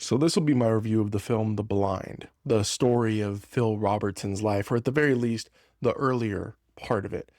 So this will be my review of the film The Blind, the story of Phil Robertson's life, or at the very least, the earlier part of it.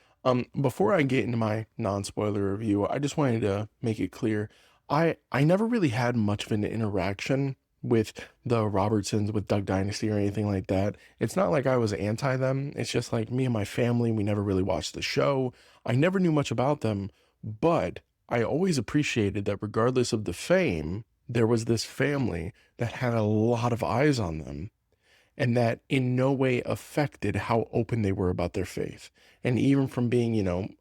Before I get into my non-spoiler review, I just wanted to make it clear, I never really had much of an interaction with the Robertsons, with Duck Dynasty or anything like that. It's not like I was anti them. It's just like me and my family, we never really watched the show. I never knew much about them, but I always appreciated that regardless of the fame, there was this family that had a lot of eyes on them and that in no way affected how open they were about their faith. And even from being,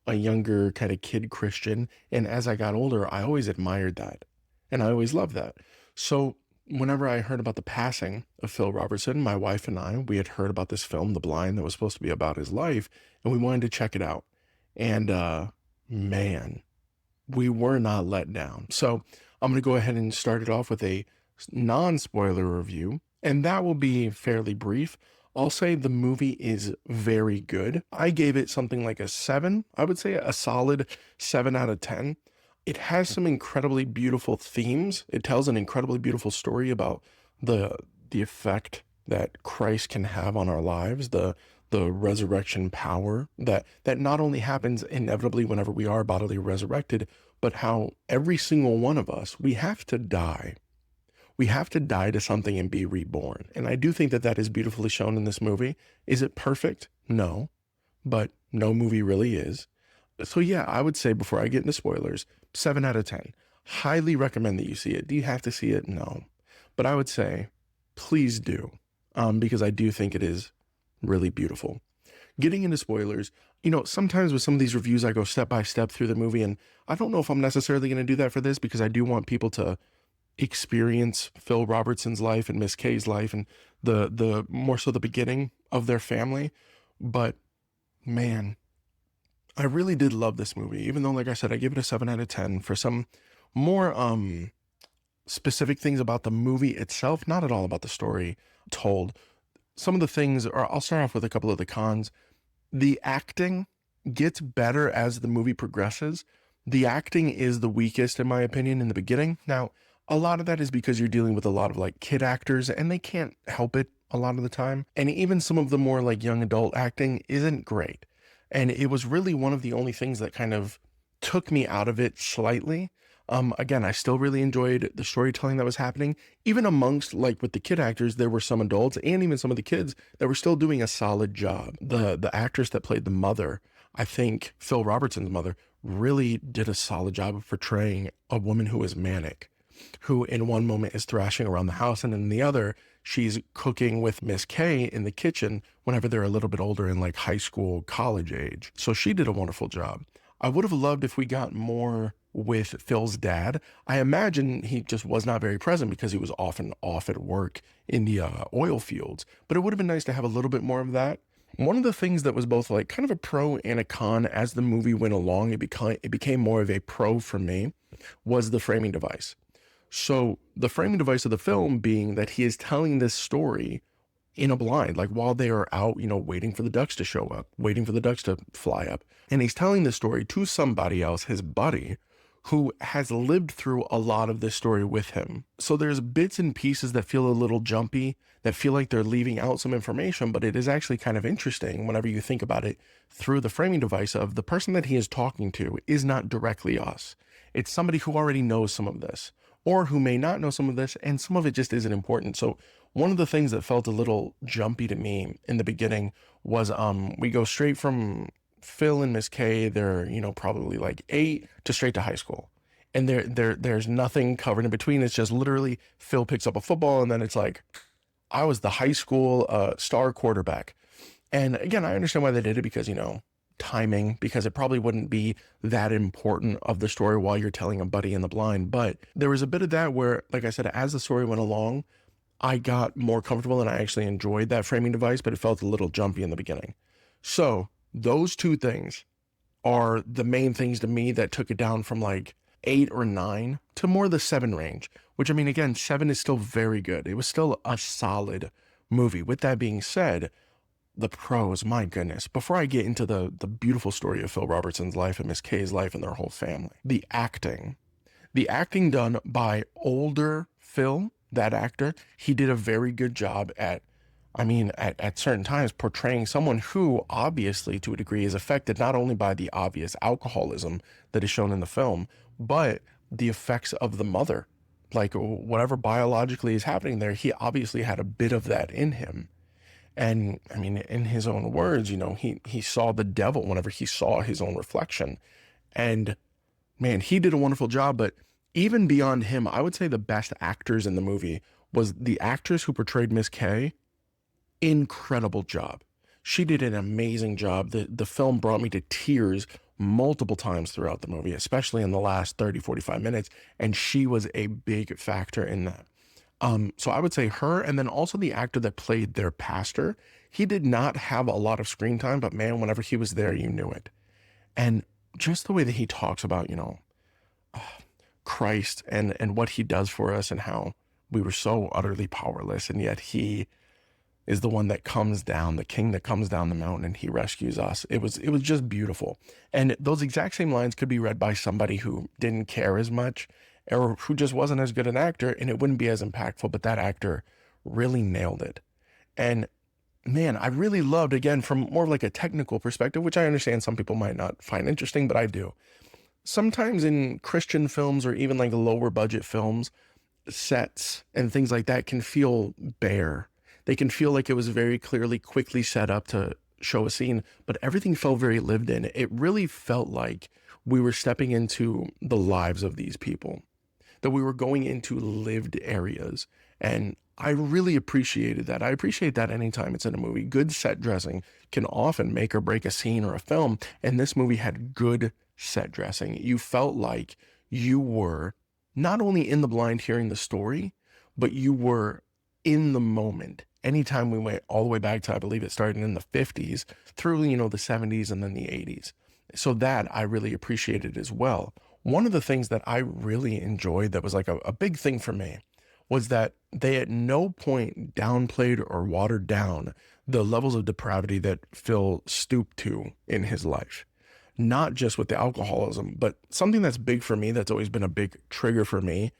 a younger kind of kid Christian, and as I got older, I always admired that. And I always loved that. So whenever I heard about the passing of Phil Robertson, my wife and I, we had heard about this film, The Blind, that was supposed to be about his life, and we wanted to check it out. And man, we were not let down. So I'm going to go ahead and start it off with a non-spoiler review, and that will be fairly brief. I'll say the movie is very good. I gave it something like a 7. I would say a solid 7 out of 10. It has some incredibly beautiful themes. It tells an incredibly beautiful story about the effect that Christ can have on our lives, the resurrection power that not only happens inevitably whenever we are bodily resurrected, but how every single one of us, we have to die. We have to die to something and be reborn. And I do think that that is beautifully shown in this movie. Is it perfect? No, but no movie really is. So yeah, I would say before I get into spoilers, 7 out of 10. Highly recommend that you see it. Do you have to see it? No. But I would say, please do, because I do think it is really beautiful. Getting into spoilers, sometimes with some of these reviews, I go step by step through the movie, and I don't know if I'm necessarily going to do that for this because I do want people to experience Phil Robertson's life and Miss Kay's life and the more so the beginning of their family. But man, I really did love this movie, even though, like I said, I give it a 7 out of 10 for some more specific things about the movie itself, not at all about the story told. Some of the things, or I'll start off with a couple of the cons. The acting gets better as the movie progresses. The acting is the weakest, in my opinion, in the beginning. Now, a lot of that is because you're dealing with a lot of like kid actors and they can't help it a lot of the time. And even some of the more like young adult acting isn't great. And it was really one of the only things that kind of took me out of it slightly. Again, I still really enjoyed the storytelling that was happening. Even amongst, like with the kid actors, there were some adults and even some of the kids that were still doing a solid job. The actress that played the mother, I think Phil Robertson's mother, really did a solid job of portraying a woman who is manic, who in one moment is thrashing around the house, and in the other, she's cooking with Miss Kay in the kitchen whenever they're a little bit older in like high school, college age. So she did a wonderful job. I would have loved if we got more with Phil's dad. I imagine he just was not very present because he was often off at work in the oil fields, but it would have been nice to have a little bit more of that. One of the things that was both like kind of a pro and a con as the movie went along, it became more of a pro for me, was the framing device. So the framing device of the film being that he is telling this story in a blind, like while they are out, waiting for the ducks to show up, waiting for the ducks to fly up. And he's telling this story to somebody else, his buddy, who has lived through a lot of this story with him. So there's bits and pieces that feel a little jumpy, that feel like they're leaving out some information, but it is actually kind of interesting whenever you think about it through the framing device of the person that he is talking to is not directly us. It's somebody who already knows some of this, or who may not know some of this, and some of it just isn't important. So one of the things that felt a little jumpy to me in the beginning was we go straight from Phil and Miss Kay, they're, probably like 8 to straight to high school. And there's nothing covered in between. It's just literally Phil picks up a football and then it's like, I was the high school star quarterback. And again, I understand why they did it because, timing, because it probably wouldn't be that important of the story while you're telling a buddy in the blind. But there was a bit of that where, like I said, as the story went along, I got more comfortable and I actually enjoyed that framing device, but it felt a little jumpy in the beginning. So those two things are the main things to me that took it down from like 8 or 9 to more the 7 range, which I mean, again, 7 is still very good. It was still a solid movie. With that being said, the pros, my goodness, before I get into the beautiful story of Phil Robertson's life and Miss Kay's life and their whole family, the acting done by older Phil that actor, he did a very good job at, at certain times portraying someone who obviously to a degree is affected not only by the obvious alcoholism that is shown in the film, but the effects of the mother. Like whatever biologically is happening there, he obviously had a bit of that in him. And in his own words, he saw the devil whenever he saw his own reflection. And man, he did a wonderful job. But even beyond him, I would say the best actors in the movie was the actress who portrayed Miss K. Incredible job. She did an amazing job. The film brought me to tears multiple times throughout the movie, especially in the last 30, 45 minutes. And she was a big factor in that. So I would say her, and then also the actor that played their pastor. He did not have a lot of screen time, but man, whenever he was there, you knew it. And just the way that he talks about, Christ and what he does for us and how we were so utterly powerless, and yet he is the one that comes down, the king that comes down the mountain, and he rescues us. It was just beautiful. And those exact same lines could be read by somebody who didn't care as much or who just wasn't as good an actor, and it wouldn't be as impactful, but that actor really nailed it. And man, I really loved, again, from more of like a technical perspective, which I understand some people might not find interesting, but I do. Sometimes in Christian films or even like lower budget films, sets and things like that can feel bare. They can feel like it was very clearly, quickly set up to show a scene, but everything felt very lived in. It really felt like we were stepping into the lives of these people, that we were going into lived areas. And I really appreciated that. I appreciate that anytime it's in a movie. Good set dressing can often make or break a scene or a film. And this movie had good set dressing. You felt like you were not only in the blind hearing the story, but you were in the moment. Anytime we went all the way back to, I believe it started in the 50s through, the 70s and then the 80s. So that I really appreciated as well. One of the things that I really enjoyed that was like a big thing for me was that they at no point downplayed or watered down the levels of depravity that Phil stooped to in his life. Not just with the alcoholism, but something that's big for me, that's always been a big trigger for me,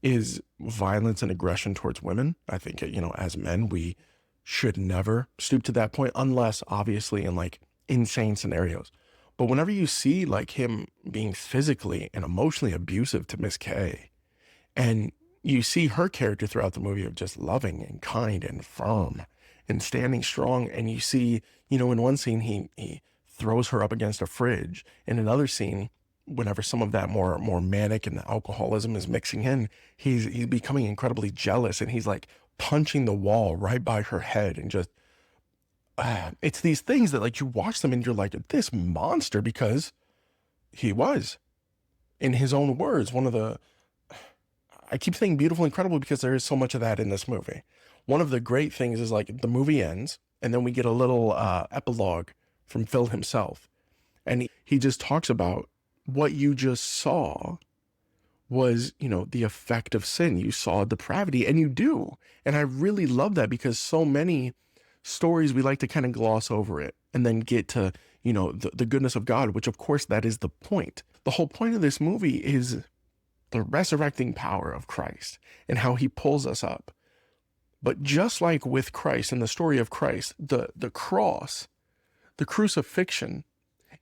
is violence and aggression towards women. I think, as men, we should never stoop to that point, unless obviously in like insane scenarios. But whenever you see like him being physically and emotionally abusive to Miss K, and you see her character throughout the movie of just loving and kind and firm and standing strong, and you see, in one scene he throws her up against a fridge. In another scene, whenever some of that more manic and the alcoholism is mixing in, he's becoming incredibly jealous, and he's like punching the wall right by her head, and just it's these things that like you watch them and you're like, this monster, because he was, in his own words, one of the, I keep saying beautiful, incredible, because there is so much of that in this movie. One of the great things is like the movie ends and then we get a little epilogue from Phil himself. And he just talks about what you just saw was, the effect of sin. You saw depravity, and you do. And I really love that, because so many stories, we like to kind of gloss over it and then get to, the goodness of God, which of course that is the point. The whole point of this movie is the resurrecting power of Christ and how he pulls us up. But just like with Christ and the story of Christ, the cross, the crucifixion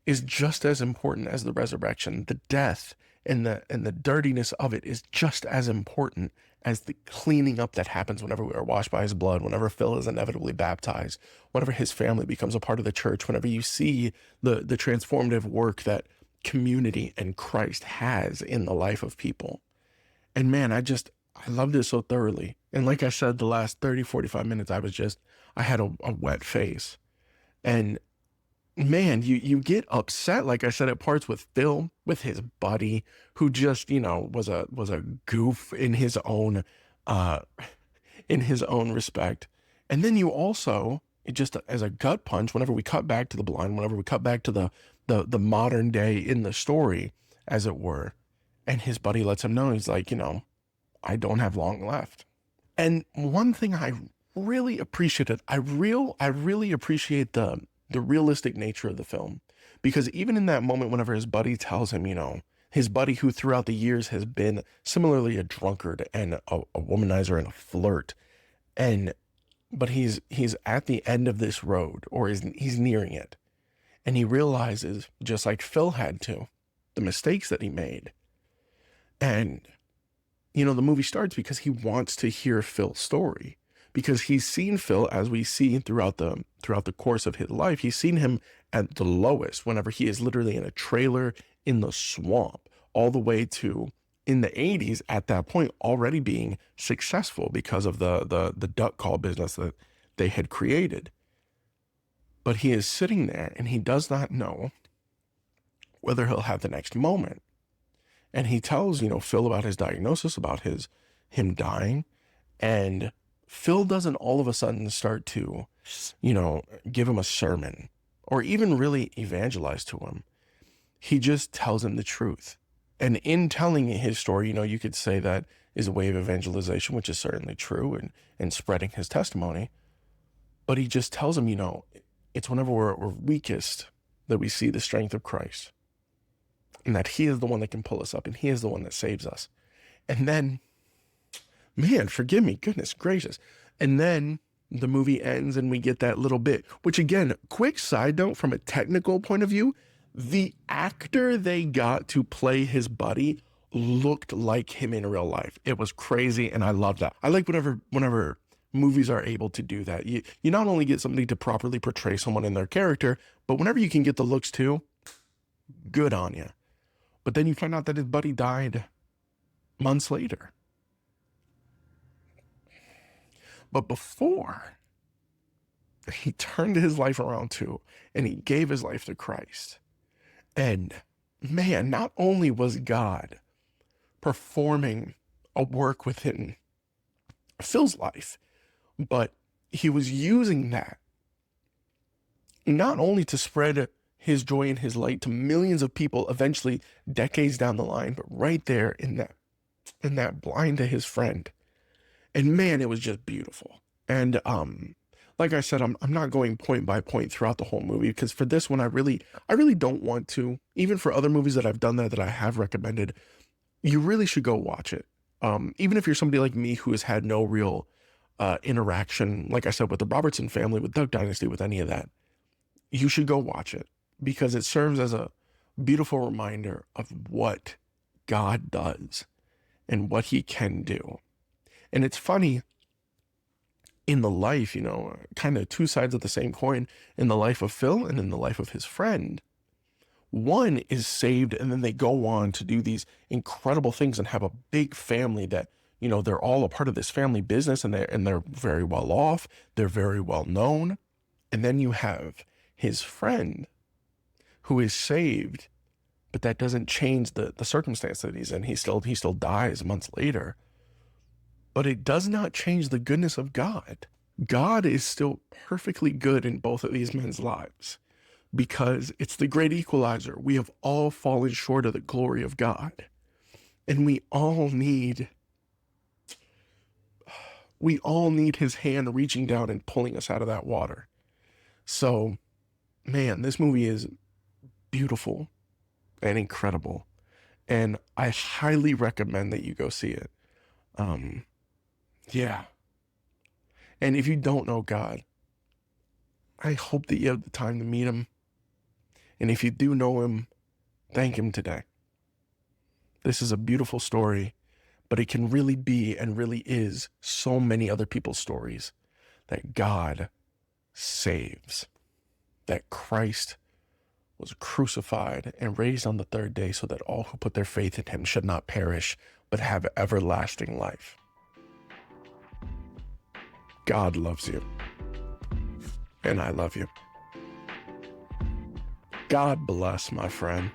is just as important as the resurrection. The death and the dirtiness of it is just as important as the cleaning up that happens whenever we are washed by his blood, whenever Phil is inevitably baptized, whenever his family becomes a part of the church, whenever you see the transformative work that community and Christ has in the life of people. And man, I loved it so thoroughly. And like I said, the last 30, 45 minutes, I had a wet face. And man, you get upset, like I said, at parts with Phil, with his buddy, who just, was a goof in his own respect. And then you also, just as a gut punch, whenever we cut back to the blind, whenever we cut back to the modern day in the story, as it were, and his buddy lets him know, he's like, I don't have long left. And one thing I really appreciated, I really appreciate the realistic nature of the film, because even in that moment, whenever his buddy tells him, his buddy who throughout the years has been similarly a drunkard and a womanizer and a flirt. And but he's at the end of this road, or he's nearing it. And he realizes, just like Phil had to, the mistakes that he made. And the movie starts because he wants to hear Phil's story, because he's seen Phil, as we see throughout the course of his life. He's seen him at the lowest, whenever he is literally in a trailer in the swamp, all the way to in the 80s, at that point already being successful because of the duck call business that they had created. But he is sitting there and he does not know whether he'll have the next moment. And he tells, Phil about his diagnosis, about him dying. And Phil doesn't all of a sudden start to, give him a sermon or even really evangelize to him. He just tells him the truth. And in telling his story, you could say that is a way of evangelization, which is certainly true, and spreading his testimony. But he just tells him, it's whenever we're weakest that we see the strength of Christ, and that he is the one that can pull us up, and he is the one that saves us. And then, man, forgive me, goodness gracious. And then the movie ends and we get that little bit, which again, quick side note, from a technical point of view, the actor they got to play his buddy looked like him in real life. It was crazy, and I love that. I like whenever movies are able to do that. You not only get somebody to properly portray someone in their character, but whenever you can get the looks too, good on you. But then you find out that his buddy died months later. But before he turned his life around too, and he gave his life to Christ. And man, not only was God performing a work within Phil's life, but he was using that not only to spread his joy and his light to millions of people eventually decades down the line, but right there in that blind to his friend. And man, it was just beautiful. And like I said, I'm not going point by point throughout the whole movie, because for this one, I really don't want to. Even for other movies that I've done that I have recommended, you really should go watch it. Even if you're somebody like me who has had no real interaction, like I said, with the Robertson family, with Duck Dynasty, with any of that, you should go watch it, because it serves as a beautiful reminder of what God does and what he can do. And it's funny, in the life, kind of two sides of the same coin, in the life of Phil and in the life of his friend. One is saved, and then they go on to do these incredible things and have a big family that, they're all a part of this family business, and they're very well off. They're very well known. And then you have his friend who is saved, but that doesn't change the circumstance that he's in. He still dies months later. But it does not change the goodness of God. God is still perfectly good in both of these men's lives, because it's the great equalizer. We have all fallen short of the glory of God, and we all need his hand reaching down and pulling us out of that water. So, man, this movie is beautiful and incredible, and I highly recommend that you go see it. Yeah. And if you don't know God, I hope that you have the time to meet him. And if you do know him, thank him today. This is a beautiful story, but it can really be, and really is, so many other people's stories that God saves, that Christ was crucified and raised on the third day so that all who put their faith in him should not perish, but have everlasting life. God loves you, and I love you. God bless, my friend.